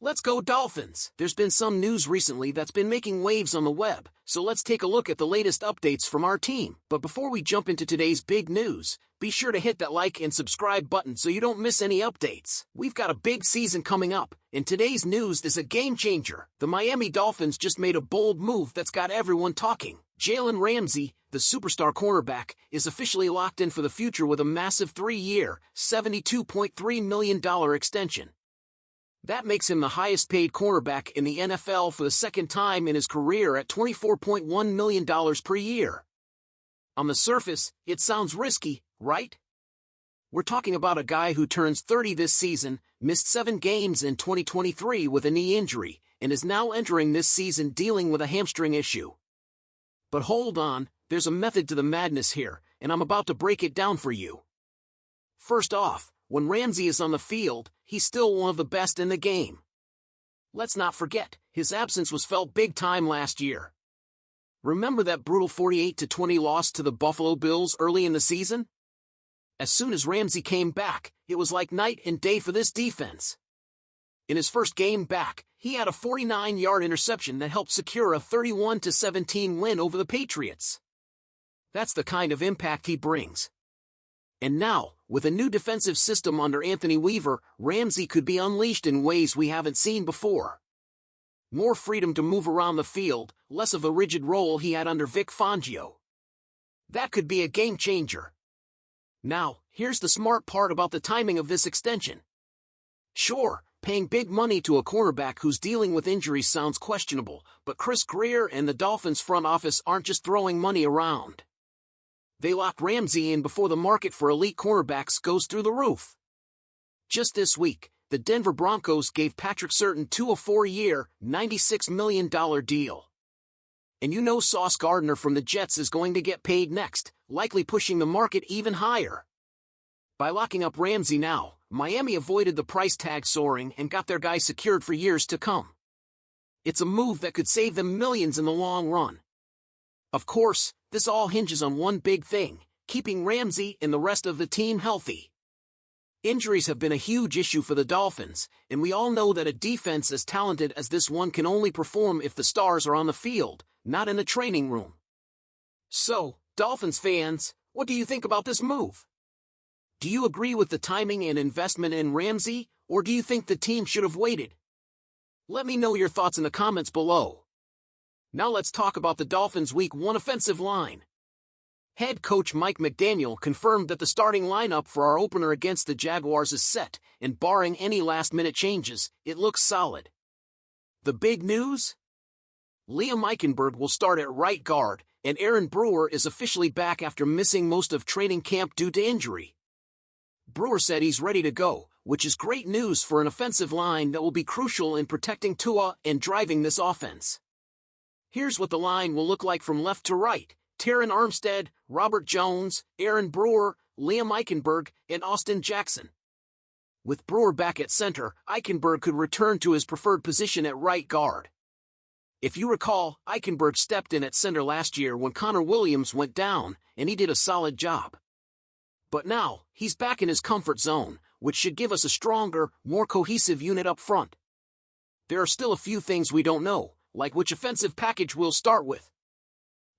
Let's go Dolphins! There's been some news recently that's been making waves on the web, so let's take a look at the latest updates from our team. But before we jump into today's big news, be sure to hit that like and subscribe button so you don't miss any updates. We've got a big season coming up, and today's news is a game changer. The Miami Dolphins just made a bold move that's got everyone talking. Jalen Ramsey, the superstar cornerback, is officially locked in for the future with a massive 3-year, $72.3 million extension. That makes him the highest-paid cornerback in the NFL for the second time in his career at $24.1 million per year. On the surface, it sounds risky, right? We're talking about a guy who turns 30 this season, missed 7 games in 2023 with a knee injury, and is now entering this season dealing with a hamstring issue. But hold on, there's a method to the madness here, and I'm about to break it down for you. First off, when Ramsey is on the field, he's still one of the best in the game. Let's not forget, his absence was felt big time last year. Remember that brutal 48-20 loss to the Buffalo Bills early in the season? As soon as Ramsey came back, it was like night and day for this defense. In his first game back, he had a 49-yard interception that helped secure a 31-17 win over the Patriots. That's the kind of impact he brings. And now, with a new defensive system under Anthony Weaver, Ramsey could be unleashed in ways we haven't seen before. More freedom to move around the field, less of a rigid role he had under Vic Fangio. That could be a game changer. Now, here's the smart part about the timing of this extension. Sure, paying big money to a cornerback who's dealing with injuries sounds questionable, but Chris Grier and the Dolphins front office aren't just throwing money around. They locked Ramsey in before the market for elite cornerbacks goes through the roof. Just this week, the Denver Broncos gave Patrick Surtain a 4-year, $96 million deal. And you know Sauce Gardner from the Jets is going to get paid next, likely pushing the market even higher. By locking up Ramsey now, Miami avoided the price tag soaring and got their guy secured for years to come. It's a move that could save them millions in the long run. Of course, this all hinges on one big thing: keeping Ramsey and the rest of the team healthy. Injuries have been a huge issue for the Dolphins, and we all know that a defense as talented as this one can only perform if the stars are on the field, not in the training room. So, Dolphins fans, what do you think about this move? Do you agree with the timing and investment in Ramsey, or do you think the team should have waited? Let me know your thoughts in the comments below. Now let's talk about the Dolphins' Week 1 offensive line. Head coach Mike McDaniel confirmed that the starting lineup for our opener against the Jaguars is set, and barring any last-minute changes, it looks solid. The big news? Liam Eichenberg will start at right guard, and Aaron Brewer is officially back after missing most of training camp due to injury. Brewer said he's ready to go, which is great news for an offensive line that will be crucial in protecting Tua and driving this offense. Here's what the line will look like from left to right: Terron Armstead, Robert Jones, Aaron Brewer, Liam Eichenberg, and Austin Jackson. With Brewer back at center, Eichenberg could return to his preferred position at right guard. If you recall, Eichenberg stepped in at center last year when Connor Williams went down, and he did a solid job. But now, he's back in his comfort zone, which should give us a stronger, more cohesive unit up front. There are still a few things we don't know, like which offensive package we'll start with.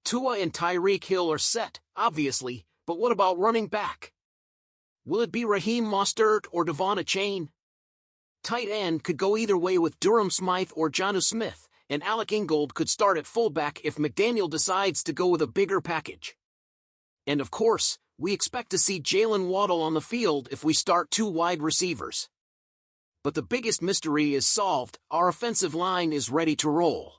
Tua and Tyreek Hill are set, obviously, but what about running back? Will it be Raheem Mostert or Devon Achane? Tight end could go either way with Durham Smythe or Jonnu Smith, and Alec Ingold could start at fullback if McDaniel decides to go with a bigger package. And of course, we expect to see Jalen Waddle on the field if we start 2 wide receivers. But the biggest mystery is solved: our offensive line is ready to roll.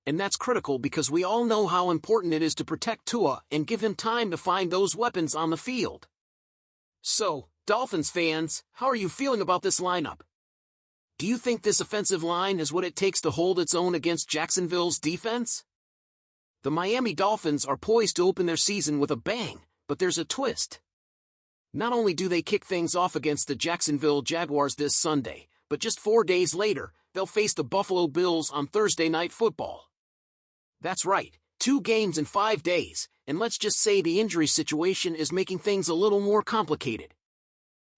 And that's critical because we all know how important it is to protect Tua and give him time to find those weapons on the field. So, Dolphins fans, how are you feeling about this lineup? Do you think this offensive line is what it takes to hold its own against Jacksonville's defense? The Miami Dolphins are poised to open their season with a bang, but there's a twist. Not only do they kick things off against the Jacksonville Jaguars this Sunday, but just 4 days later, they'll face the Buffalo Bills on Thursday Night Football. That's right, 2 games in 5 days, and let's just say the injury situation is making things a little more complicated.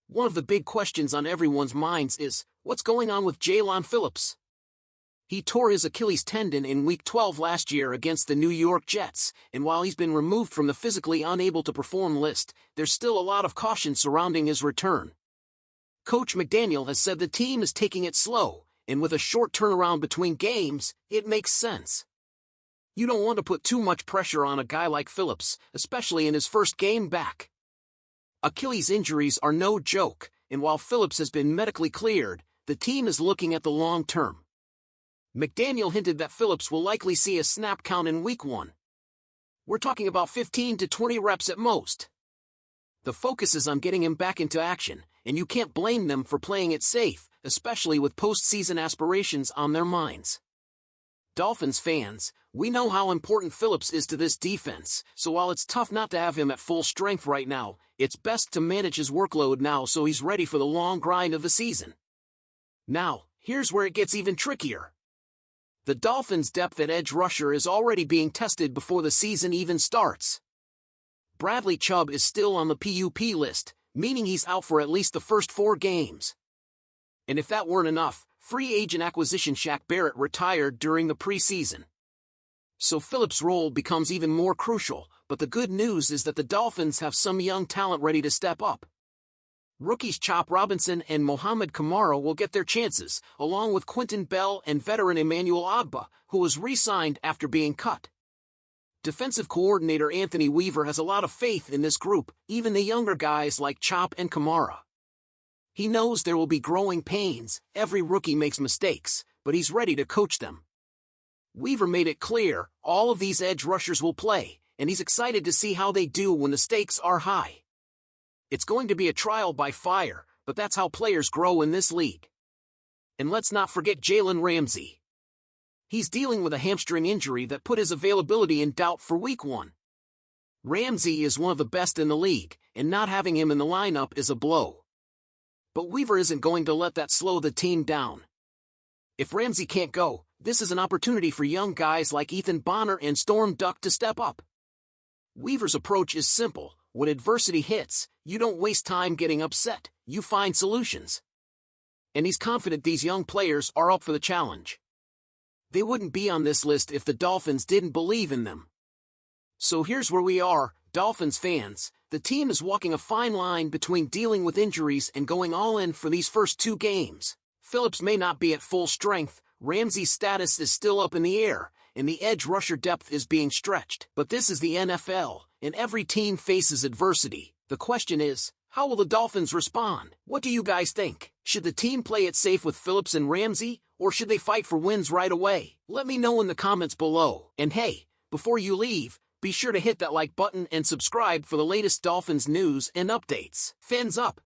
One of the big questions on everyone's minds is, What's going on with Jalen Phillips? He tore his Achilles tendon in Week 12 last year against the New York Jets, and while he's been removed from the physically unable to perform list, there's still a lot of caution surrounding his return. Coach McDaniel has said the team is taking it slow, and with a short turnaround between games, it makes sense. You don't want to put too much pressure on a guy like Phillips, especially in his first game back. Achilles injuries are no joke, and while Phillips has been medically cleared, the team is looking at the long term. McDaniel hinted that Phillips will likely see a snap count in Week 1. We're talking about 15 to 20 reps at most. The focus is on getting him back into action, and you can't blame them for playing it safe, especially with postseason aspirations on their minds. Dolphins fans, we know how important Phillips is to this defense, so while it's tough not to have him at full strength right now, it's best to manage his workload now so he's ready for the long grind of the season. Now, here's where it gets even trickier. The Dolphins' depth at edge rusher is already being tested before the season even starts. Bradley Chubb is still on the PUP list, meaning he's out for at least the first 4 games. And if that weren't enough, free agent acquisition Shaq Barrett retired during the preseason. So Phillips' role becomes even more crucial, but the good news is that the Dolphins have some young talent ready to step up. Rookies Chop Robinson and Mohamed Kamara will get their chances, along with Quentin Bell and veteran Emmanuel Ogbah, who was re-signed after being cut. Defensive coordinator Anthony Weaver has a lot of faith in this group, even the younger guys like Chop and Kamara. He knows there will be growing pains, every rookie makes mistakes, but he's ready to coach them. Weaver made it clear, all of these edge rushers will play, and he's excited to see how they do when the stakes are high. It's going to be a trial by fire, but that's how players grow in this league. And let's not forget Jalen Ramsey. He's dealing with a hamstring injury that put his availability in doubt for Week 1. Ramsey is one of the best in the league, and not having him in the lineup is a blow. But Weaver isn't going to let that slow the team down. If Ramsey can't go, this is an opportunity for young guys like Ethan Bonner and Storm Duck to step up. Weaver's approach is simple. When adversity hits, you don't waste time getting upset, you find solutions. And he's confident these young players are up for the challenge. They wouldn't be on this list if the Dolphins didn't believe in them. So here's where we are, Dolphins fans. The team is walking a fine line between dealing with injuries and going all in for these first 2 games. Phillips may not be at full strength, Ramsey's status is still up in the air, and the edge rusher depth is being stretched. But this is the NFL, and every team faces adversity. The question is, how will the Dolphins respond? What do you guys think? Should the team play it safe with Phillips and Ramsey, or should they fight for wins right away? Let me know in the comments below. And hey, before you leave, be sure to hit that like button and subscribe for the latest Dolphins news and updates. Fins up!